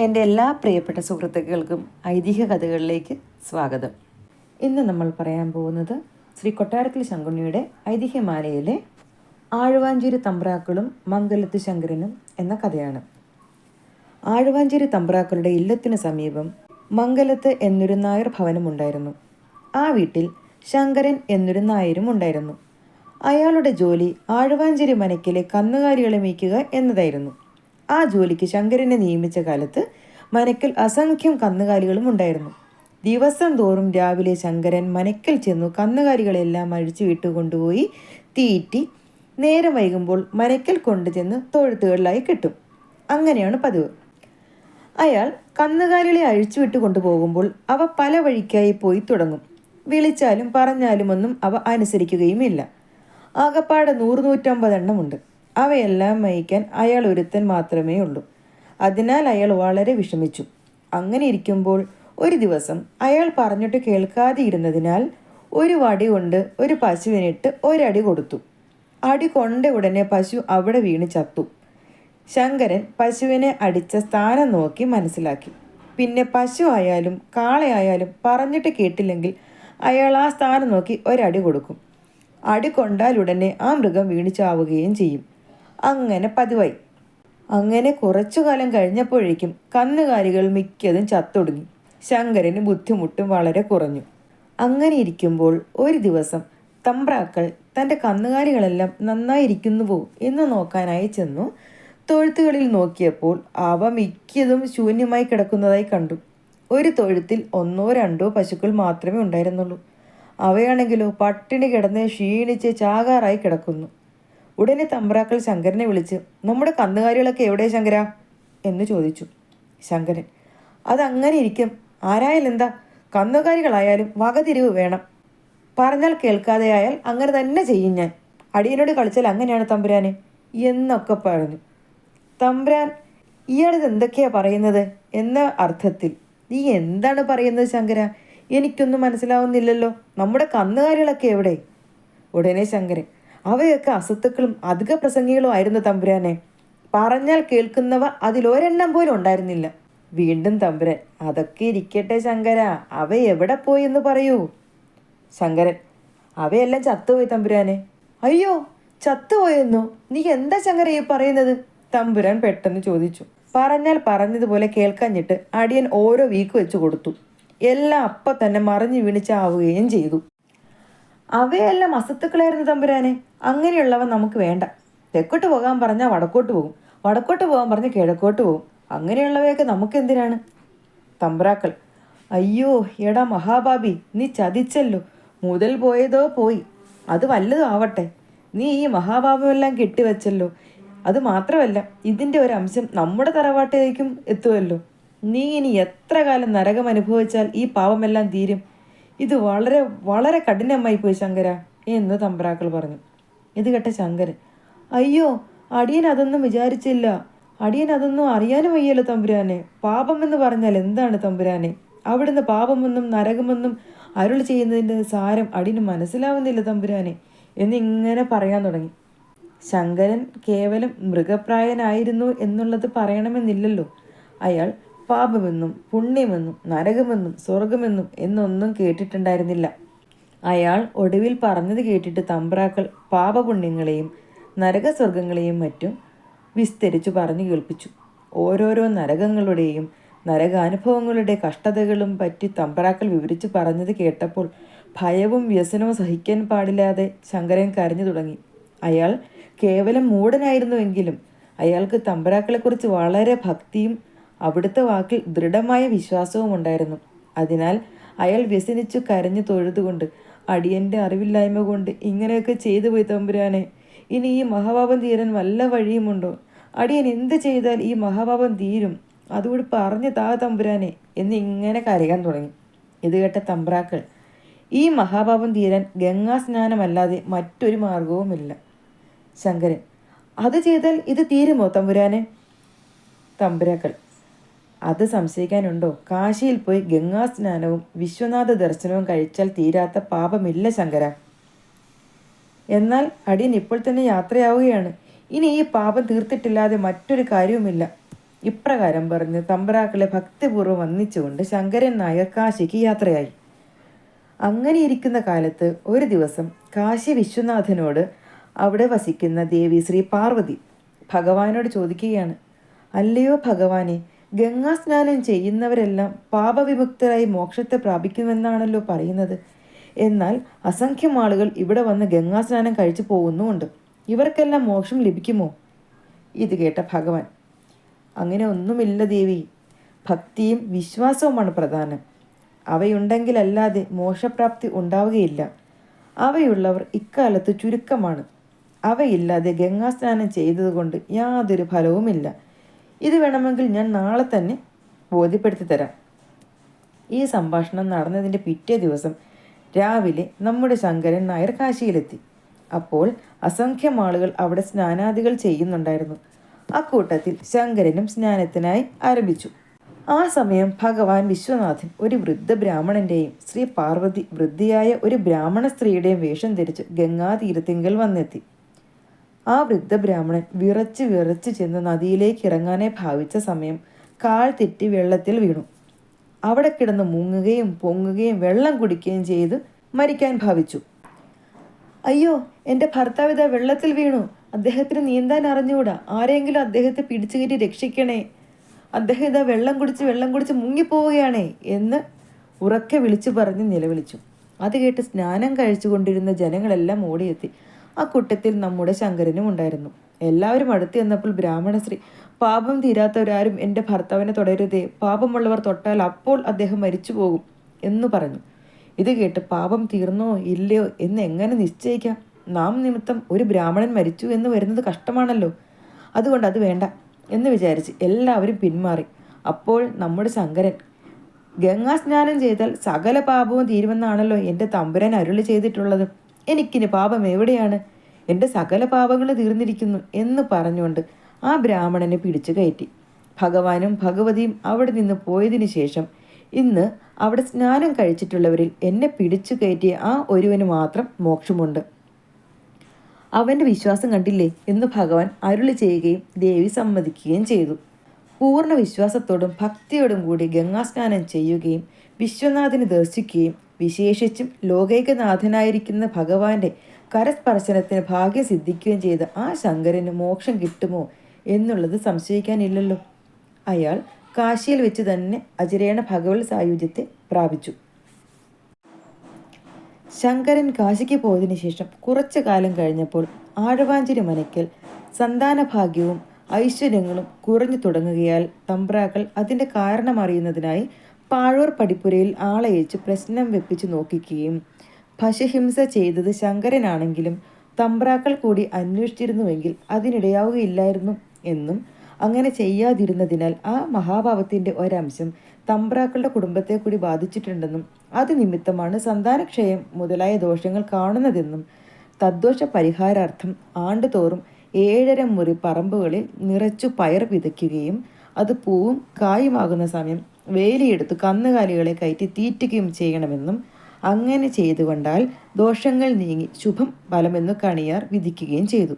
എൻ്റെ എല്ലാ പ്രിയപ്പെട്ട സുഹൃത്തുക്കൾക്കും ഐതിഹ്യ കഥകളിലേക്ക് സ്വാഗതം. ഇന്ന് നമ്മൾ പറയാൻ പോകുന്നത് ശ്രീ കൊട്ടാരത്തിൽ ശങ്കുണ്ണിയുടെ ഐതിഹ്യമാലയിലെ ആഴുവാഞ്ചേരി തമ്പ്രാക്കളും മംഗലത്ത് ശങ്കരനും എന്ന കഥയാണ്. ആഴുവാഞ്ചേരി തമ്പ്രാക്കളുടെ ഇല്ലത്തിന് സമീപം മംഗലത്ത് എന്നൊരു നായർ ഭവനമുണ്ടായിരുന്നു. ആ വീട്ടിൽ ശങ്കരൻ എന്നൊരു നായരും ഉണ്ടായിരുന്നു. അയാളുടെ ജോലി ആഴുവാഞ്ചേരി മനയ്ക്കിലെ കന്നുകാലികളെ മേയ്ക്കുക എന്നതായിരുന്നു. ആ ജോലിക്ക് ശങ്കരനെ നിയമിച്ച കാലത്ത് മനയ്ക്കൽ അസംഖ്യം കന്നുകാലികളും ഉണ്ടായിരുന്നു. ദിവസം തോറും രാവിലെ ശങ്കരൻ മനയ്ക്കൽ ചെന്നു കന്നുകാലികളെല്ലാം അഴിച്ചു വിട്ടു കൊണ്ടുപോയി തീറ്റി നേരം വൈകുമ്പോൾ മനയ്ക്കൽ കൊണ്ടുചെന്ന് തൊഴുത്തുകളിലായി കിട്ടും. അങ്ങനെയാണ് പതിവ്. അയാൾ കന്നുകാലികളെ അഴിച്ചു വിട്ടു കൊണ്ടുപോകുമ്പോൾ അവ പല വഴിക്കായി പോയി തുടങ്ങും. വിളിച്ചാലും പറഞ്ഞാലും ഒന്നും അവ അനുസരിക്കുകയുമില്ല. ആകപ്പാടെ 100-150 എണ്ണമുണ്ട്. അവയെല്ലാം മേയ്ക്കാൻ അയാൾ ഒരുത്തൻ മാത്രമേ ഉള്ളൂ. അതിനാൽ അയാൾ വളരെ വിഷമിച്ചു. അങ്ങനെ ഇരിക്കുമ്പോൾ ഒരു ദിവസം അയാൾ പറഞ്ഞിട്ട് കേൾക്കാതെ ഇരുന്നതിനാൽ ഒരു വടി കൊണ്ട് ഒരു പശുവിനിട്ട് ഒരടി കൊടുത്തു. അടി കൊണ്ട ഉടനെ പശു അവിടെ വീണ് ചത്തു. ശങ്കരൻ പശുവിനെ അടിച്ച സ്ഥാനം നോക്കി മനസ്സിലാക്കി. പിന്നെ പശു ആയാലും കാളയായാലും പറഞ്ഞിട്ട് കേട്ടില്ലെങ്കിൽ അയാൾ ആ സ്ഥാനം നോക്കി ഒരടി കൊടുക്കും. അടി കൊണ്ടാൽ ഉടനെ ആ മൃഗം വീണ് ചാവുകയും ചെയ്യും. അങ്ങനെ പതിവായി. അങ്ങനെ കുറച്ചു കാലം കഴിഞ്ഞപ്പോഴേക്കും കന്നുകാലികൾ മിക്കതും ചത്തൊടുങ്ങി. ശങ്കരന് ബുദ്ധിമുട്ടും വളരെ കുറഞ്ഞു. അങ്ങനെ ഇരിക്കുമ്പോൾ ഒരു ദിവസം തമ്പ്രാക്കൾ തൻ്റെ കന്നുകാലികളെല്ലാം നന്നായിരിക്കുന്നുവോ എന്ന് നോക്കാനായി ചെന്നു. തൊഴുത്തുകളിൽ നോക്കിയപ്പോൾ അവ മിക്കതും ശൂന്യമായി കിടക്കുന്നതായി കണ്ടു. ഒരു തൊഴുത്തിൽ 1-2 പശുക്കൾ മാത്രമേ ഉണ്ടായിരുന്നുള്ളൂ. അവയാണെങ്കിലോ പട്ടിണി കിടന്ന് ക്ഷീണിച്ച് ചാകാറായി കിടക്കുന്നു. ഉടനെ തമ്പ്രാക്കൾ ശങ്കരനെ വിളിച്ച്, നമ്മുടെ കന്നുകാലികളൊക്കെ എവിടെ ശങ്കര എന്ന് ചോദിച്ചു. ശങ്കരൻ, അതങ്ങനെ ഇരിക്കും, ആരായാലെന്താ, കന്നുകാലികളായാലും വകതിരിവ് വേണം. പറഞ്ഞാൽ കേൾക്കാതെ ആയാൽ അങ്ങനെ തന്നെ ചെയ്യും ഞാൻ. അടിയനോട് കളിച്ചാൽ അങ്ങനെയാണ് തമ്പുരാനെ എന്നൊക്കെ പറഞ്ഞു. തമ്പുരാൻ, ഇയാളിത് എന്തൊക്കെയാ പറയുന്നത് എന്ന അർത്ഥത്തിൽ. നീ എന്താണ് പറയുന്നത് ശങ്കര? എനിക്കൊന്നും മനസ്സിലാവുന്നില്ലല്ലോ. നമ്മുടെ കന്നുകാലികളൊക്കെ എവിടെ? ഉടനെ ശങ്കരൻ, അവയൊക്കെ അസത്തുക്കളും അധിക പ്രസംഗികളും ആയിരുന്നു തമ്പുരാനെ. പറഞ്ഞാൽ കേൾക്കുന്നവ അതിലൊരെണ്ണം പോലും ഉണ്ടായിരുന്നില്ല. വീണ്ടും തമ്പുരാൻ, അതൊക്കെ ഇരിക്കട്ടെ ശങ്കര, അവ എവിടെ പോയി എന്ന് പറയൂ. ശങ്കരൻ, അവയെല്ലാം ചത്തുപോയി തമ്പുരാനെ. അയ്യോ, ചത്തുപോയെന്നോ? നീ എന്താ ശങ്കര ഈ പറയുന്നത്? തമ്പുരാൻ പെട്ടെന്ന് ചോദിച്ചു. പറഞ്ഞാൽ പറഞ്ഞതുപോലെ കേൾക്കാഞ്ഞിട്ട് അടിയൻ ഓരോ വീക്ക് വെച്ച് കൊടുത്തു. എല്ലാം അപ്പം തന്നെ മറിഞ്ഞു വീണിച്ചാവുകയും ചെയ്തു. അവയെല്ലാം അസത്തുക്കളായിരുന്നു തമ്പുരാനെ. അങ്ങനെയുള്ളവ നമുക്ക് വേണ്ട. തെക്കോട്ട് പോകാൻ പറഞ്ഞാൽ വടക്കോട്ട് പോകും, വടക്കോട്ട് പോകാൻ പറഞ്ഞാൽ കിഴക്കോട്ട് പോകും. അങ്ങനെയുള്ളവയൊക്കെ നമുക്കെന്തിനാണ്? തമ്പ്രാക്കൾ, അയ്യോ എടാ മഹാഭാബി, നീ ചതിച്ചല്ലോ. മുതൽ പോയതോ പോയി, അത് വല്ലതും ആവട്ടെ. നീ ഈ മഹാപാപമെല്ലാം കെട്ടിവെച്ചല്ലോ. അത് മാത്രമല്ല, ഇതിൻ്റെ ഒരു അംശം നമ്മുടെ തറവാട്ടിലേക്കും എത്തുമല്ലോ. നീ ഇനി എത്ര കാലം നരകം അനുഭവിച്ചാൽ ഈ പാപമെല്ലാം തീരും? ഇത് വളരെ വളരെ കഠിനമായി പോയി ശങ്കര എന്ന് തമ്പ്രാക്കൾ പറഞ്ഞു. ഇത് കേട്ട ശങ്കരൻ, അയ്യോ, അടിയൻ അതൊന്നും വിചാരിച്ചില്ല. അടിയൻ അതൊന്നും അറിയാനും വയ്യല്ലോ തമ്പുരാനെ. പാപമെന്ന് പറഞ്ഞാൽ എന്താണ് തമ്പുരാനെ? അവിടുന്ന് പാപമെന്നും നരകമെന്നും അരുൾ ചെയ്യുന്നതിൻ്റെ സാരം അടിയന് മനസ്സിലാവുന്നില്ല തമ്പുരാനെ എന്നിങ്ങനെ പറയാൻ തുടങ്ങി. ശങ്കരൻ കേവലം മൃഗപ്രായനായിരുന്നു എന്നുള്ളത് പറയണമെന്നില്ലല്ലോ. അയാൾ പാപമെന്നും പുണ്യമെന്നും നരകമെന്നും സ്വർഗമെന്നും എന്നൊന്നും കേട്ടിട്ടുണ്ടായിരുന്നില്ല. അയാൾ ഒടുവിൽ പറഞ്ഞത് കേട്ടിട്ട് തമ്പ്രാക്കൾ പാപപുണ്യങ്ങളെയും നരകസ്വർഗങ്ങളെയും മറ്റും വിസ്തരിച്ചു പറഞ്ഞു കേൾപ്പിച്ചു. ഓരോരോ നരകങ്ങളുടെയും നരകാനുഭവങ്ങളുടെ കഷ്ടതകളും പറ്റി തമ്പ്രാക്കൾ വിവരിച്ചു പറഞ്ഞത് കേട്ടപ്പോൾ ഭയവും വ്യസനവും സഹിക്കാൻ പാടില്ലാതെ ശങ്കരൻ കരഞ്ഞു തുടങ്ങി. അയാൾ കേവലം മൂഢനായിരുന്നുവെങ്കിലും അയാൾക്ക് തമ്പ്രാക്കളെക്കുറിച്ച് വളരെ ഭക്തിയും അവിടുത്തെ വാക്കിൽ ദൃഢമായ വിശ്വാസവും ഉണ്ടായിരുന്നു. അതിനാൽ അയാൾ വ്യസനിച്ചു കരഞ്ഞു തൊഴുതുകൊണ്ട്, അടിയൻ്റെ അറിവില്ലായ്മ കൊണ്ട് ഇങ്ങനെയൊക്കെ ചെയ്തു പോയി തമ്പുരാനെ. ഇനി ഈ മഹാപാപം തീരാൻ വല്ല വഴിയുമുണ്ടോ? അടിയൻ എന്ത് ചെയ്താൽ ഈ മഹാപാപം തീരും? അതുകൂടി പറഞ്ഞു താ തമ്പുരാനെ എന്നിങ്ങനെ കരയാൻ തുടങ്ങി. ഇത് കേട്ട തമ്പ്രാക്കൾ, ഈ മഹാപാപം തീരാൻ ഗംഗാസ്നാനമല്ലാതെ മറ്റൊരു മാർഗവുമില്ല. ശങ്കരൻ, അത് ചെയ്താൽ ഇത് തീരുമോ തമ്പുരാനെ? തമ്പുരാക്കൾ, അത് സംശയിക്കാനുണ്ടോ? കാശിയിൽ പോയി ഗംഗാസ്നാനവും വിശ്വനാഥ ദർശനവും കഴിച്ചാൽ തീരാത്ത പാപമില്ല ശങ്കര. എന്നാൽ അടിയൻ ഇപ്പോൾ തന്നെ യാത്രയാവുകയാണ്. ഇനി ഈ പാപം തീർത്തിട്ടില്ലാതെ മറ്റൊരു കാര്യവുമില്ല. ഇപ്രകാരം പറഞ്ഞ് തമ്പ്രാക്കളെ ഭക്തിപൂർവ്വം വന്ദിച്ചുകൊണ്ട് ശങ്കരൻ നായർ കാശിക്ക് യാത്രയായി. അങ്ങനെ ഇരിക്കുന്ന കാലത്ത് ഒരു ദിവസം കാശി വിശ്വനാഥനോട് അവിടെ വസിക്കുന്ന ദേവി ശ്രീ പാർവതി ഭഗവാനോട് ചോദിക്കുകയാണ്, അല്ലയോ ഭഗവാനെ, ഗംഗാസ്നാനം ചെയ്യുന്നവരെല്ലാം പാപവിമുക്തരായി മോക്ഷത്തെ പ്രാപിക്കുമെന്നാണല്ലോ പറയുന്നത്. എന്നാൽ അസംഖ്യം ആളുകൾ ഇവിടെ വന്ന് ഗംഗാസ്നാനം കഴിച്ചു പോകുന്നുമുണ്ട്. ഇവർക്കെല്ലാം മോക്ഷം ലഭിക്കുമോ? ഇത് കേട്ട ഭഗവാൻ, അങ്ങനെ ഒന്നുമില്ല ദേവി. ഭക്തിയും വിശ്വാസവുമാണ് പ്രധാനം. അവയുണ്ടെങ്കിലല്ലാതെ മോക്ഷപ്രാപ്തി ഉണ്ടാവുകയില്ല. അവയുള്ളവർ ഇക്കാലത്ത് ചുരുക്കമാണ്. അവയില്ലാതെ ഗംഗാസ്നാനം ചെയ്തതുകൊണ്ട് യാതൊരു ഫലവുമില്ല. ഇത് വേണമെങ്കിൽ ഞാൻ നാളെ തന്നെ ബോധ്യപ്പെടുത്തി തരാം. ഈ സംഭാഷണം നടന്നതിൻ്റെ പിറ്റേ ദിവസം രാവിലെ നമ്മുടെ ശങ്കരൻ നായർ കാശിയിലെത്തി. അപ്പോൾ അസംഖ്യം ആളുകൾ അവിടെ സ്നാനാദികൾ ചെയ്യുന്നുണ്ടായിരുന്നു. അക്കൂട്ടത്തിൽ ശങ്കരനും സ്നാനത്തിനായി ആരംഭിച്ചു. ആ സമയം ഭഗവാൻ വിശ്വനാഥൻ ഒരു വൃദ്ധ ബ്രാഹ്മണൻ്റെയും ശ്രീ പാർവതി വൃദ്ധയായ ഒരു ബ്രാഹ്മണ സ്ത്രീയുടെയും വേഷം ധരിച്ച് ഗംഗാതീരത്തിങ്കൽ വന്നെത്തി. ആ വൃദ്ധ ബ്രാഹ്മണൻ വിറച്ച് വിറച്ച് ചെന്ന് നദിയിലേക്ക് ഇറങ്ങാനേ ഭാവിച്ച സമയം കാൽ തെറ്റി വെള്ളത്തിൽ വീണു. അവിടെ കിടന്ന് മുങ്ങുകയും പൊങ്ങുകയും വെള്ളം കുടിക്കുകയും ചെയ്ത് മരിക്കാൻ ഭാവിച്ചു. അയ്യോ, എൻ്റെ ഭർത്താവ് ഇതാ വെള്ളത്തിൽ വീണു. അദ്ദേഹത്തിന് നീന്താൻ അറിഞ്ഞുകൂടാ. ആരെങ്കിലും അദ്ദേഹത്തെ പിടിച്ചു കയറ്റി രക്ഷിക്കണേ. അദ്ദേഹം ഇതാ വെള്ളം കുടിച്ച് മുങ്ങിപ്പോവുകയാണേ എന്ന് ഉറക്കെ വിളിച്ചു പറഞ്ഞ് നിലവിളിച്ചു. അത് കേട്ട് സ്നാനം കഴിച്ചു കൊണ്ടിരുന്ന ജനങ്ങളെല്ലാം ഓടിയെത്തി. ആ കൂട്ടത്തിൽ നമ്മുടെ ശങ്കരനും ഉണ്ടായിരുന്നു. എല്ലാവരും അടുത്ത് ചെന്നപ്പോൾ ബ്രാഹ്മണ സ്ത്രീ, പാപം തീരാത്തവരാരും എൻ്റെ ഭർത്താവിനെ തൊടരുതേ. പാപമുള്ളവർ തൊട്ടാൽ അപ്പോൾ അദ്ദേഹം മരിച്ചു പോകും എന്ന് പറഞ്ഞു. ഇത് കേട്ട് പാപം തീർന്നോ ഇല്ലയോ എന്ന് എങ്ങനെ നിശ്ചയിക്കാം? നാം നിമിത്തം ഒരു ബ്രാഹ്മണൻ മരിച്ചു എന്ന് വരുന്നത് കഷ്ടമാണല്ലോ. അതുകൊണ്ട് അത് വേണ്ട എന്ന് വിചാരിച്ച് എല്ലാവരും പിന്മാറി. അപ്പോൾ നമ്മുടെ ശങ്കരൻ, ഗംഗാസ്നാനം ചെയ്താൽ സകല പാപവും തീരുമെന്നാണല്ലോ എൻ്റെ തമ്പുരാൻ അരുളി ചെയ്തിട്ടുള്ളത്. എനിക്കിനി പാപം എവിടെയാണ്? എൻ്റെ സകല പാപങ്ങളും തീർന്നിരിക്കുന്നു എന്ന് പറഞ്ഞുകൊണ്ട് ആ ബ്രാഹ്മണനെ പിടിച്ചു കയറ്റി. ഭഗവാനും ഭഗവതിയും അവിടെ നിന്ന് പോയതിനു ശേഷം ഇന്ന് അവിടെ സ്നാനം കഴിച്ചിട്ടുള്ളവരിൽ എന്നെ പിടിച്ചു കയറ്റിയ ആ ഒരുവന് മാത്രം മോക്ഷമുണ്ട്. അവൻ്റെ വിശ്വാസം കണ്ടില്ലേ എന്ന് ഭഗവാൻ അരുളി ചെയ്യുകയും ദേവി സമ്മതിക്കുകയും ചെയ്തു. പൂർണ്ണ വിശ്വാസത്തോടും ഭക്തിയോടും കൂടി ഗംഗാസ്നാനം ചെയ്യുകയും വിശ്വനാഥനെ ദർശിക്കുകയും വിശേഷിച്ചും ലോകൈകനാഥനായിരിക്കുന്ന ഭഗവാന്റെ കരസ്പർശനത്തിന് ഭാഗ്യം സിദ്ധിക്കുകയും ചെയ്ത ആ ശങ്കരന് മോക്ഷം കിട്ടുമോ എന്നുള്ളത് സംശയിക്കാനില്ലല്ലോ. അയാൾ കാശിയിൽ വെച്ച് തന്നെ അചരേണ ഭഗവത് സായുജ്യത്തെ പ്രാപിച്ചു. ശങ്കരൻ കാശിക്ക് പോയതിനു ശേഷം കുറച്ചു കാലം കഴിഞ്ഞപ്പോൾ ആഴവാഞ്ചേരി മനയ്ക്കൽ സന്താനഭാഗ്യവും ഐശ്വര്യങ്ങളും കുറഞ്ഞു തുടങ്ങുകയാൽ തമ്പ്രാക്കൾ അതിൻ്റെ കാരണമറിയുന്നതിനായി പാഴൂർ പടിപ്പുരയിൽ ആളയച്ച് പ്രശ്നം വെപ്പിച്ച് നോക്കിക്കുകയും പശുഹിംസ ചെയ്തത് ശങ്കരനാണെങ്കിലും തമ്പ്രാക്കൾ കൂടി അന്വേഷിച്ചിരുന്നുവെങ്കിൽ അതിനിടയാവുകയില്ലായിരുന്നു എന്നും അങ്ങനെ ചെയ്യാതിരുന്നതിനാൽ ആ മഹാഭാവത്തിൻ്റെ ഒരംശം തമ്പ്രാക്കളുടെ കുടുംബത്തെ കൂടി ബാധിച്ചിട്ടുണ്ടെന്നും അത് നിമിത്തമാണ് സന്താനക്ഷയം മുതലായ ദോഷങ്ങൾ കാണുന്നതെന്നും തദ്ദോഷ പരിഹാരാർത്ഥം ആണ്ടുതോറും 7.5 മുറി പറമ്പുകളിൽ നിറച്ചു പയർ വിതയ്ക്കുകയും അത് പൂവും കായുമാകുന്ന സമയം വേലിയെടുത്ത് കന്നുകാലികളെ കയറ്റി തീറ്റുകയും ചെയ്യണമെന്നും അങ്ങനെ ചെയ്തുകൊണ്ടാൽ ദോഷങ്ങൾ നീങ്ങി ശുഭം ഫലമെന്നു കണിയാർ വിധിക്കുകയും ചെയ്തു.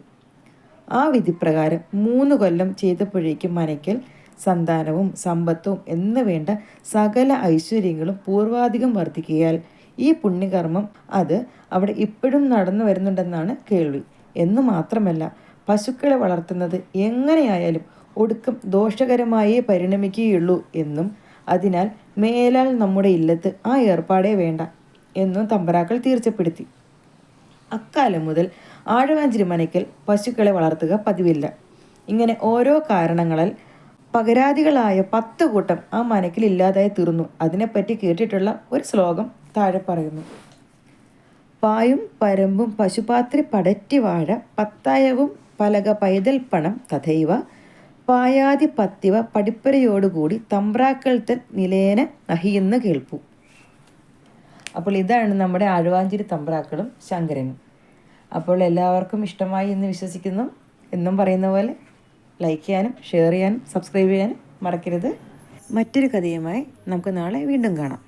ആ വിധിപ്രകാരം 3 കൊല്ലം ചെയ്തപ്പോഴേക്കും മനയ്ക്കൽ സന്താനവും സമ്പത്തും എന്ന് വേണ്ട സകല ഐശ്വര്യങ്ങളും പൂർവാധികം വർദ്ധിക്കുകയാൽ ഈ പുണ്യകർമ്മം അത് അവിടെ ഇപ്പോഴും നടന്നു വരുന്നുണ്ടെന്നാണ് കേൾവി. എന്നു മാത്രമല്ല, പശുക്കളെ വളർത്തുന്നത് എങ്ങനെയായാലും ഒടുക്കം ദോഷകരമായേ പരിണമിക്കുകയുള്ളൂ എന്നും അതിനാൽ മേലാൽ നമ്മുടെ ഇല്ലത്ത് ആ ഏർപ്പാടേ വേണ്ട എന്നും തമ്പ്രാക്കൾ തീർച്ചപ്പെടുത്തി. അക്കാലം മുതൽ ആഴവാഞ്ചേരി മനയ്ക്കൽ പശുക്കളെ വളർത്തുക പതിവില്ല. ഇങ്ങനെ ഓരോ കാരണങ്ങളാൽ പകരാദികളായ 10 കൂട്ടം ആ മനയ്ക്കൽ ഇല്ലാതായി തീർന്നു. അതിനെപ്പറ്റി കേട്ടിട്ടുള്ള ഒരു ശ്ലോകം താഴെ പറയുന്നു. പായും പരമ്പും പശുപാത്രി പടറ്റി വാഴ പത്തായവും പലക പൈതൽ പണം തഥൈവ പായാതി പത്തിവ പടിപ്പരയോടുകൂടി തമ്പ്രാക്കൾ തൻ നിലേന നഹിയെന്ന് കേൾപ്പു. അപ്പോൾ ഇതാണ് നമ്മുടെ ആഴവാഞ്ചേരി തമ്പ്രാക്കളും ശങ്കരനും. അപ്പോൾ എല്ലാവർക്കും ഇഷ്ടമായി എന്ന് വിശ്വസിക്കുന്നു. എന്നും പറയുന്ന പോലെ ലൈക്ക് ചെയ്യാനും ഷെയർ ചെയ്യാനും സബ്സ്ക്രൈബ് ചെയ്യാനും മറക്കരുത്. മറ്റൊരു കഥയുമായി നമുക്ക് നാളെ വീണ്ടും കാണാം.